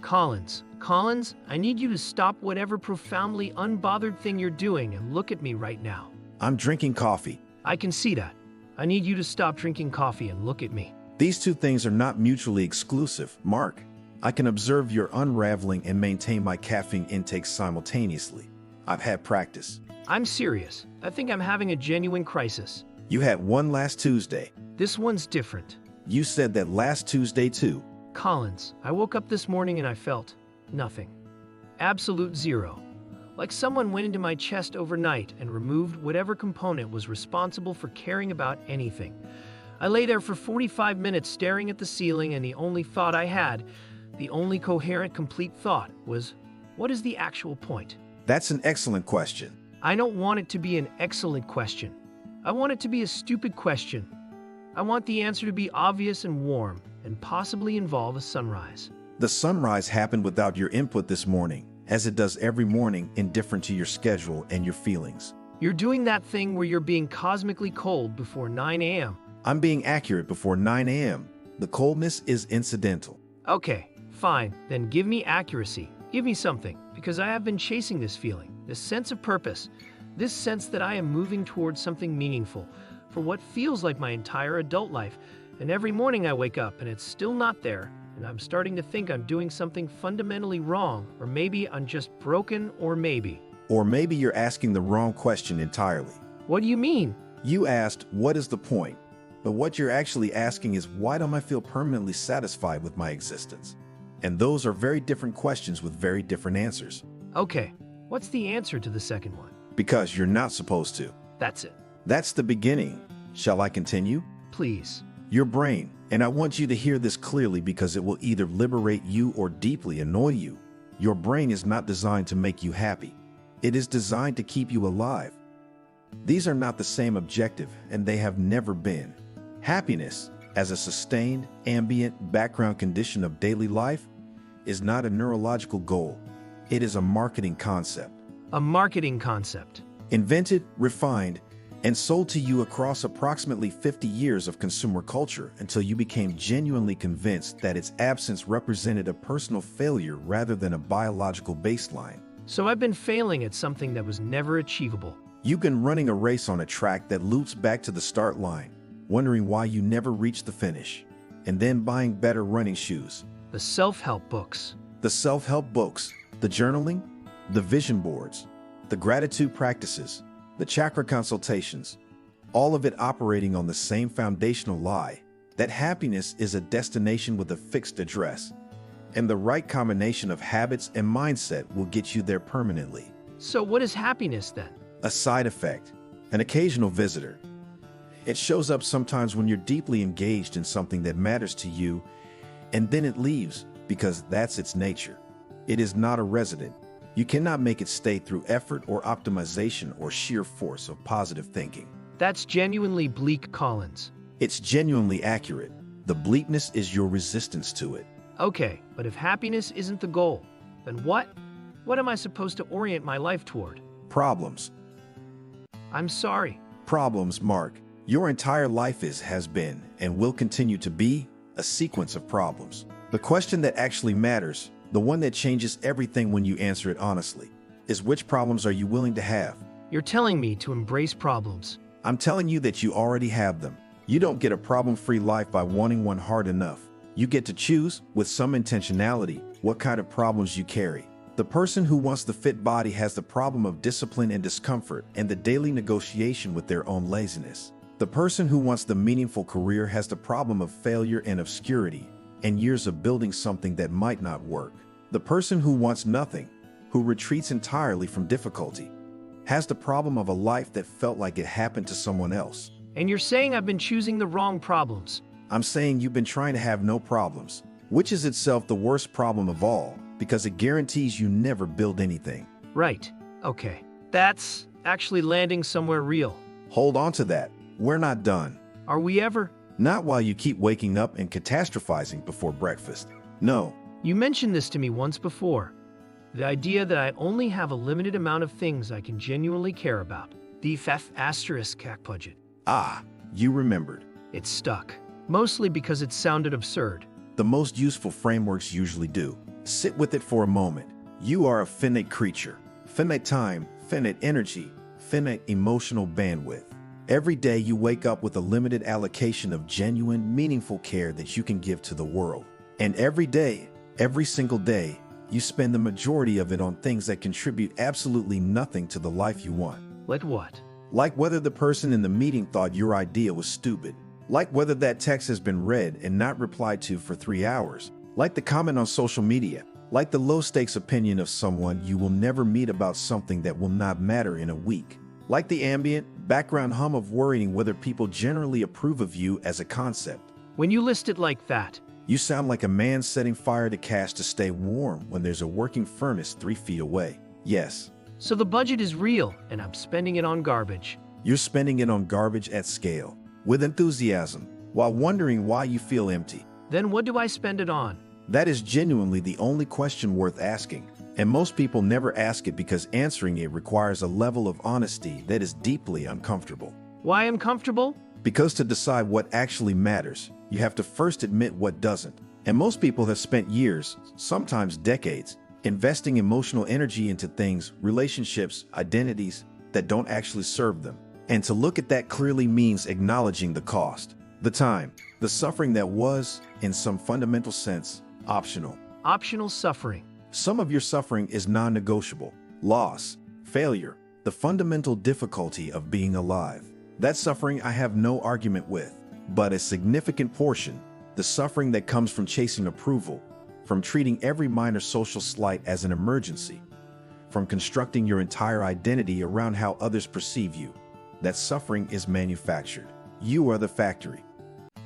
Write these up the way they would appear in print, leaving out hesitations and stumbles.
Collins, I need you to stop whatever profoundly unbothered thing you're doing and look at me right now. I'm drinking coffee. I can see that. I need you to stop drinking coffee and look at me. These two things are not mutually exclusive, Mark. I can observe your unraveling and maintain my caffeine intake simultaneously. I've had practice. I'm serious. I think I'm having a genuine crisis. You had one last Tuesday. This one's different. You said that last Tuesday too. Collins, I woke up this morning and I felt nothing. Absolute zero. Like someone went into my chest overnight and removed whatever component was responsible for caring about anything. I lay there for 45 minutes staring at the ceiling, and the only thought I had, the only coherent, complete thought, was, what is the actual point? That's an excellent question. I don't want it to be an excellent question. I want it to be a stupid question. I want the answer to be obvious and warm, and possibly involve a sunrise. The sunrise happened without your input this morning, as it does every morning, indifferent to your schedule and your feelings. You're doing that thing where you're being cosmically cold before 9 a.m. I'm being accurate before 9 a.m. The coldness is incidental. Okay, fine. Then give me accuracy. Give me something, because I have been chasing this feeling, this sense of purpose, this sense that I am moving towards something meaningful for what feels like my entire adult life. And every morning I wake up and it's still not there, and I'm starting to think I'm doing something fundamentally wrong, or maybe I'm just broken, or maybe you're asking the wrong question entirely. What do you mean? You asked, what is the point? But what you're actually asking is, why don't I feel permanently satisfied with my existence? And those are very different questions with very different answers. Okay, what's the answer to the second one? Because you're not supposed to. That's it. That's the beginning. Shall I continue? Please. Your brain, and I want you to hear this clearly because it will either liberate you or deeply annoy you. Your brain is not designed to make you happy. It is designed to keep you alive. These are not the same objective, and they have never been. Happiness, as a sustained, ambient background condition of daily life, is not a neurological goal. It is a marketing concept. A marketing concept. Invented, refined, and sold to you across approximately 50 years of consumer culture until you became genuinely convinced that its absence represented a personal failure rather than a biological baseline. So I've been failing at something that was never achievable. You've been running a race on a track that loops back to the start line, wondering why you never reached the finish, and then buying better running shoes. The self-help books. The self-help books, the journaling, the vision boards, the gratitude practices, the chakra consultations, all of it operating on the same foundational lie, that happiness is a destination with a fixed address, and the right combination of habits and mindset will get you there permanently. So what is happiness then? A side effect, an occasional visitor. It shows up sometimes when you're deeply engaged in something that matters to you, and then it leaves because that's its nature. It is not a resident. You cannot make it stay through effort or optimization or sheer force of positive thinking. That's genuinely bleak, Collins. It's genuinely accurate. The bleakness is your resistance to it. Okay, but if happiness isn't the goal, then what? What am I supposed to orient my life toward? Problems. I'm sorry. Problems, Mark. Your entire life has been, and will continue to be, a sequence of problems. The question that actually matters, the one that changes everything when you answer it honestly, is which problems are you willing to have? You're telling me to embrace problems. I'm telling you that you already have them. You don't get a problem-free life by wanting one hard enough. You get to choose, with some intentionality, what kind of problems you carry. The person who wants the fit body has the problem of discipline and discomfort and the daily negotiation with their own laziness. The person who wants the meaningful career has the problem of failure and obscurity and years of building something that might not work. The person who wants nothing, who retreats entirely from difficulty, has the problem of a life that felt like it happened to someone else. And you're saying I've been choosing the wrong problems. I'm saying you've been trying to have no problems, which is itself the worst problem of all, because it guarantees you never build anything. Right. Okay. That's actually landing somewhere real. Hold on to that. We're not done. Are we ever? Not while you keep waking up and catastrophizing before breakfast. No. You mentioned this to me once before. The idea that I only have a limited amount of things I can genuinely care about. The *** budget. Ah, you remembered. It stuck. Mostly because it sounded absurd. The most useful frameworks usually do. Sit with it for a moment. You are a finite creature. Finite time, finite energy, finite emotional bandwidth. Every day you wake up with a limited allocation of genuine, meaningful care that you can give to the world. And every day, every single day, you spend the majority of it on things that contribute absolutely nothing to the life you want. Like what? Like whether the person in the meeting thought your idea was stupid. Like whether that text has been read and not replied to for 3 hours. Like the comment on social media. Like the low-stakes opinion of someone you will never meet about something that will not matter in a week. Like the ambient, background hum of worrying whether people generally approve of you as a concept. When you list it like that, you sound like a man setting fire to cash to stay warm when there's a working furnace 3 feet away. Yes. So the budget is real, and I'm spending it on garbage. You're spending it on garbage at scale, with enthusiasm, while wondering why you feel empty. Then what do I spend it on? That is genuinely the only question worth asking. And most people never ask it because answering it requires a level of honesty that is deeply uncomfortable. Why uncomfortable? Because to decide what actually matters, you have to first admit what doesn't. And most people have spent years, sometimes decades, investing emotional energy into things, relationships, identities that don't actually serve them. And to look at that clearly means acknowledging the cost, the time, the suffering that was, in some fundamental sense, optional. Optional suffering. Some of your suffering is non-negotiable. Loss, failure, the fundamental difficulty of being alive. That suffering I have no argument with, but a significant portion, the suffering that comes from chasing approval, from treating every minor social slight as an emergency, from constructing your entire identity around how others perceive you. That suffering is manufactured. You are the factory.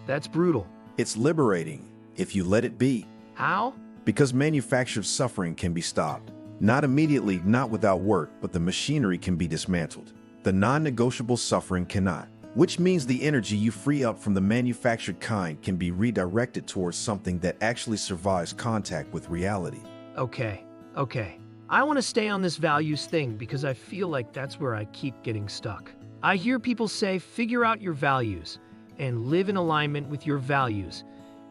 That's brutal. It's liberating, if you let it be. How? Because manufactured suffering can be stopped. Not immediately, not without work, but the machinery can be dismantled. The non-negotiable suffering cannot, which means the energy you free up from the manufactured kind can be redirected towards something that actually survives contact with reality. Okay. I want to stay on this values thing because I feel like that's where I keep getting stuck. I hear people say, figure out your values and live in alignment with your values.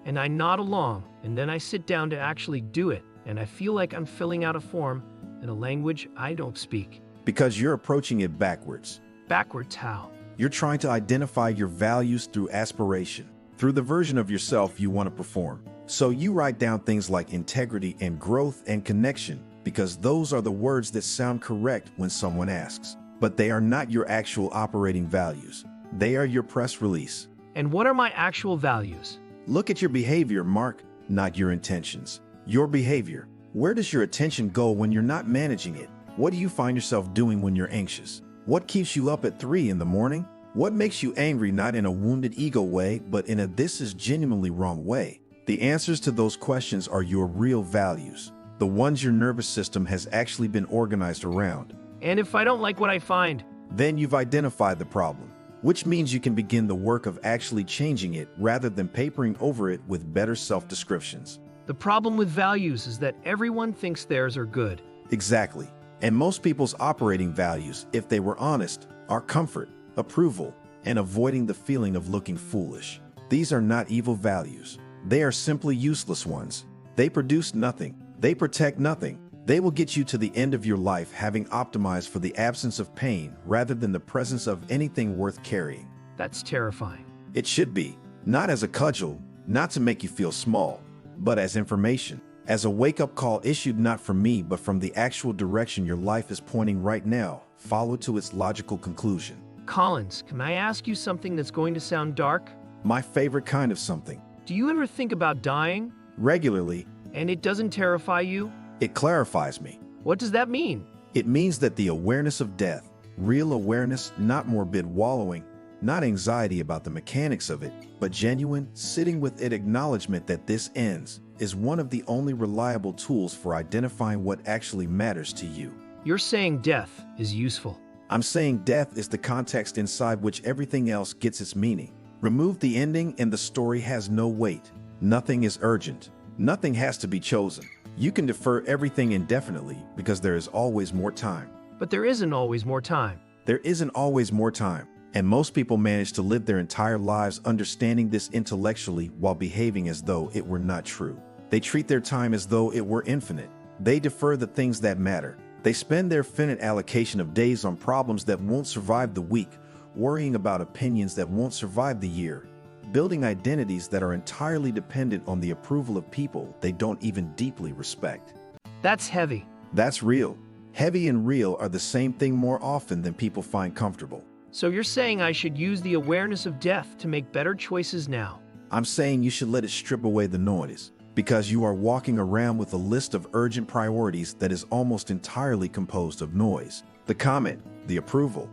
And I nod along, and then I sit down to actually do it, and I feel like I'm filling out a form in a language I don't speak. Because you're approaching it backwards. Backwards how? You're trying to identify your values through aspiration, through the version of yourself you want to perform. So you write down things like integrity and growth and connection, because those are the words that sound correct when someone asks. But they are not your actual operating values. They are your press release. And what are my actual values? Look at your behavior, Mark, not your intentions. Your behavior. Where does your attention go when you're not managing it? What do you find yourself doing when you're anxious? What keeps you up at 3 in the morning? What makes you angry, not in a wounded ego way, but in a this is genuinely wrong way? The answers to those questions are your real values, the ones your nervous system has actually been organized around. And if I don't like what I find? Then you've identified the problem, which means you can begin the work of actually changing it rather than papering over it with better self-descriptions. The problem with values is that everyone thinks theirs are good. Exactly. And most people's operating values, if they were honest, are comfort, approval, and avoiding the feeling of looking foolish. These are not evil values. They are simply useless ones. They produce nothing. They protect nothing. They will get you to the end of your life having optimized for the absence of pain rather than the presence of anything worth carrying. That's terrifying. It should be. Not as a cudgel, not to make you feel small, but as information. As a wake-up call issued not from me but from the actual direction your life is pointing right now, followed to its logical conclusion. Collins, can I ask you something that's going to sound dark? My favorite kind of something. Do you ever think about dying? Regularly. And it doesn't terrify you? It clarifies me. What does that mean? It means that the awareness of death, real awareness, not morbid wallowing, not anxiety about the mechanics of it, but genuine, sitting with it acknowledgement that this ends, is one of the only reliable tools for identifying what actually matters to you. You're saying death is useful. I'm saying death is the context inside which everything else gets its meaning. Remove the ending and the story has no weight. Nothing is urgent. Nothing has to be chosen. You can defer everything indefinitely because there is always more time. But there isn't always more time. There isn't always more time. And most people manage to live their entire lives understanding this intellectually while behaving as though it were not true. They treat their time as though it were infinite. They defer the things that matter. They spend their finite allocation of days on problems that won't survive the week, worrying about opinions that won't survive the year, building identities that are entirely dependent on the approval of people they don't even deeply respect. That's heavy. That's real. Heavy and real are the same thing more often than people find comfortable. So you're saying I should use the awareness of death to make better choices now? I'm saying you should let it strip away the noise, because you are walking around with a list of urgent priorities that is almost entirely composed of noise. The comment, the approval,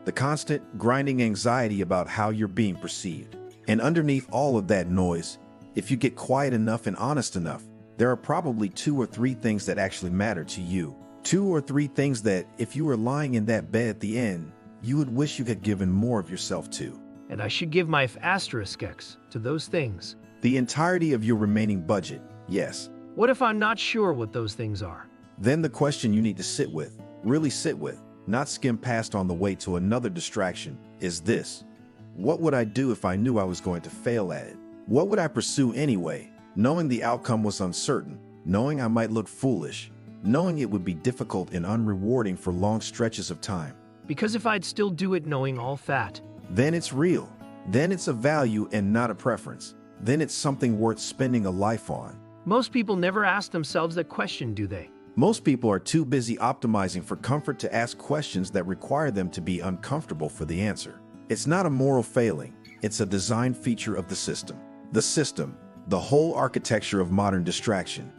the constant grinding anxiety about how you're being perceived. And underneath all of that noise, if you get quiet enough and honest enough, there are probably 2 or 3 things that actually matter to you. 2 or 3 things that, if you were lying in that bed at the end, you would wish you had given more of yourself to. And I should give my asterisk to those things. The entirety of your remaining budget, yes. What if I'm not sure what those things are? Then the question you need to sit with, really sit with, not skim past on the way to another distraction, is this. What would I do if I knew I was going to fail at it? What would I pursue anyway, knowing the outcome was uncertain, knowing I might look foolish, knowing it would be difficult and unrewarding for long stretches of time? Because if I'd still do it knowing all that, then it's real. Then it's a value and not a preference. Then it's something worth spending a life on. Most people never ask themselves that question, do they? Most people are too busy optimizing for comfort to ask questions that require them to be uncomfortable for the answer. It's not a moral failing. It's a design feature of the system. The system, the whole architecture of modern distraction,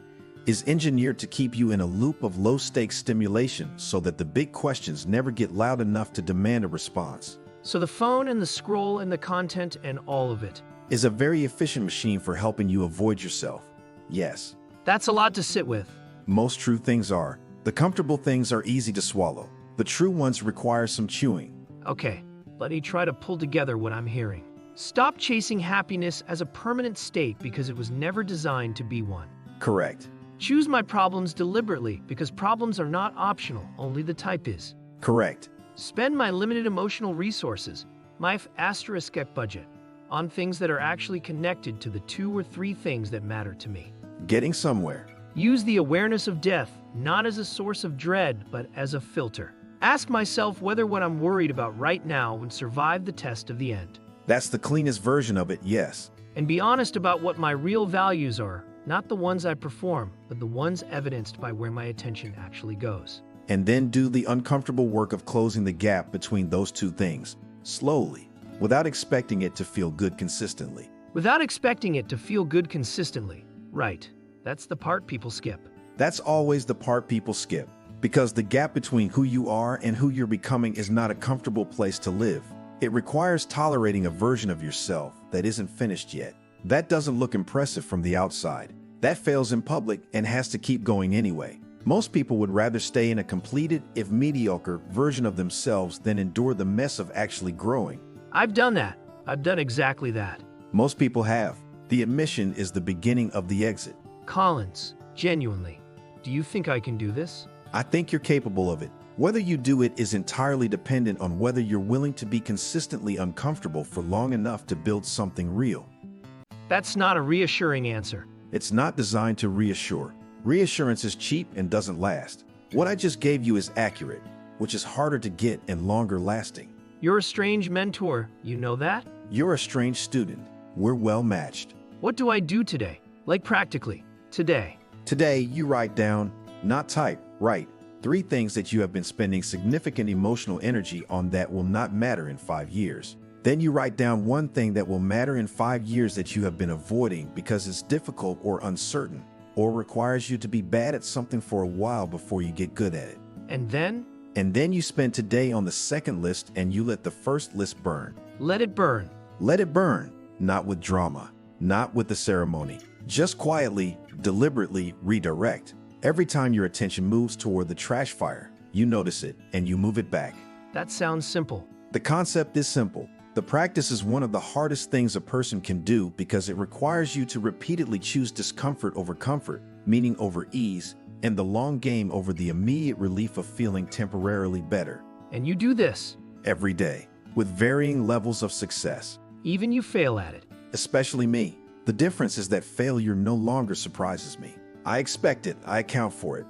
is engineered to keep you in a loop of low-stakes stimulation so that the big questions never get loud enough to demand a response. So the phone and the scroll and the content and all of it is a very efficient machine for helping you avoid yourself. Yes. That's a lot to sit with. Most true things are. The comfortable things are easy to swallow. The true ones require some chewing. Okay, let me try to pull together what I'm hearing. Stop chasing happiness as a permanent state because it was never designed to be one. Correct. Choose my problems deliberately because problems are not optional, only the type is. Correct. Spend my limited emotional resources, my asterisk budget, on things that are actually connected to the 2 or 3 things that matter to me. Getting somewhere. Use the awareness of death, not as a source of dread, but as a filter. Ask myself whether what I'm worried about right now would survive the test of the end. That's the cleanest version of it, yes. And be honest about what my real values are, not the ones I perform, but the ones evidenced by where my attention actually goes. And then do the uncomfortable work of closing the gap between those 2 things, slowly, without expecting it to feel good consistently. Without expecting it to feel good consistently. Right. That's the part people skip. That's always the part people skip, because the gap between who you are and who you're becoming is not a comfortable place to live. It requires tolerating a version of yourself that isn't finished yet. That doesn't look impressive from the outside. That fails in public and has to keep going anyway. Most people would rather stay in a completed, if mediocre, version of themselves than endure the mess of actually growing. I've done that. I've done exactly that. Most people have. The admission is the beginning of the exit. Collins, genuinely, do you think I can do this? I think you're capable of it. Whether you do it is entirely dependent on whether you're willing to be consistently uncomfortable for long enough to build something real. That's not a reassuring answer. It's not designed to reassure. Reassurance is cheap and doesn't last. What I just gave you is accurate, which is harder to get and longer lasting. You're a strange mentor, you know that? You're a strange student. We're well matched. What do I do today? Like practically, today. Today, you write down, not type, write, 3 things that you have been spending significant emotional energy on that will not matter in 5 years. Then you write down 1 thing that will matter in 5 years that you have been avoiding because it's difficult or uncertain, or requires you to be bad at something for a while before you get good at it. And then? And then you spend today on the second list and you let the first list burn. Let it burn. Let it burn, not with drama, not with the ceremony. Just quietly, deliberately redirect. Every time your attention moves toward the trash fire, you notice it and you move it back. That sounds simple. The concept is simple. The practice is one of the hardest things a person can do because it requires you to repeatedly choose discomfort over comfort, meaning over ease, and the long game over the immediate relief of feeling temporarily better. And you do this Every day, with varying levels of success. even you fail at it. Especially me. The difference is that failure no longer surprises me. I expect it, I account for it,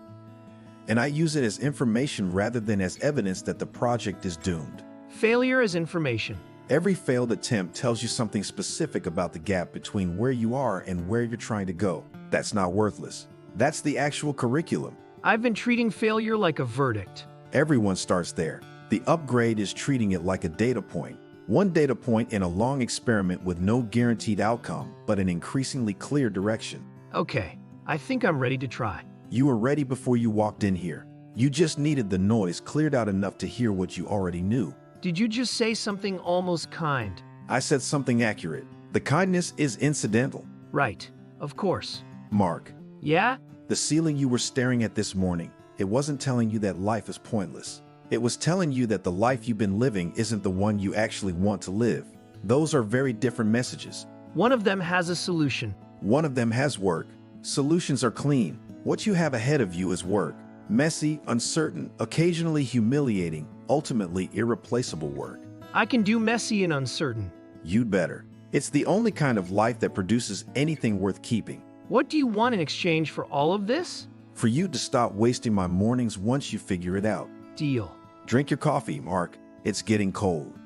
and I use it as information rather than as evidence that the project is doomed. Failure as information. Every failed attempt tells you something specific about the gap between where you are and where you're trying to go. That's not worthless. That's the actual curriculum. I've been treating failure like a verdict. Everyone starts there. The upgrade is treating it like a data point. One data point in a long experiment with no guaranteed outcome, but an increasingly clear direction. Okay, I think I'm ready to try. You were ready before you walked in here. You just needed the noise cleared out enough to hear what you already knew. Did you just say something almost kind? I said something accurate. The kindness is incidental. Right, of course. Mark, Yeah? the ceiling you were staring at this morning, it wasn't telling you that life is pointless. It was telling you that the life you've been living isn't the one you actually want to live. Those are very different messages. One of them has a solution. One of them has work. Solutions are clean. What you have ahead of you is work. Messy, uncertain, occasionally humiliating, ultimately irreplaceable work. I can do messy and uncertain. You'd better. It's the only kind of life that produces anything worth keeping. What do you want in exchange for all of this? For you to stop wasting my mornings once you figure it out. Deal. Drink your coffee, Mark. It's getting cold.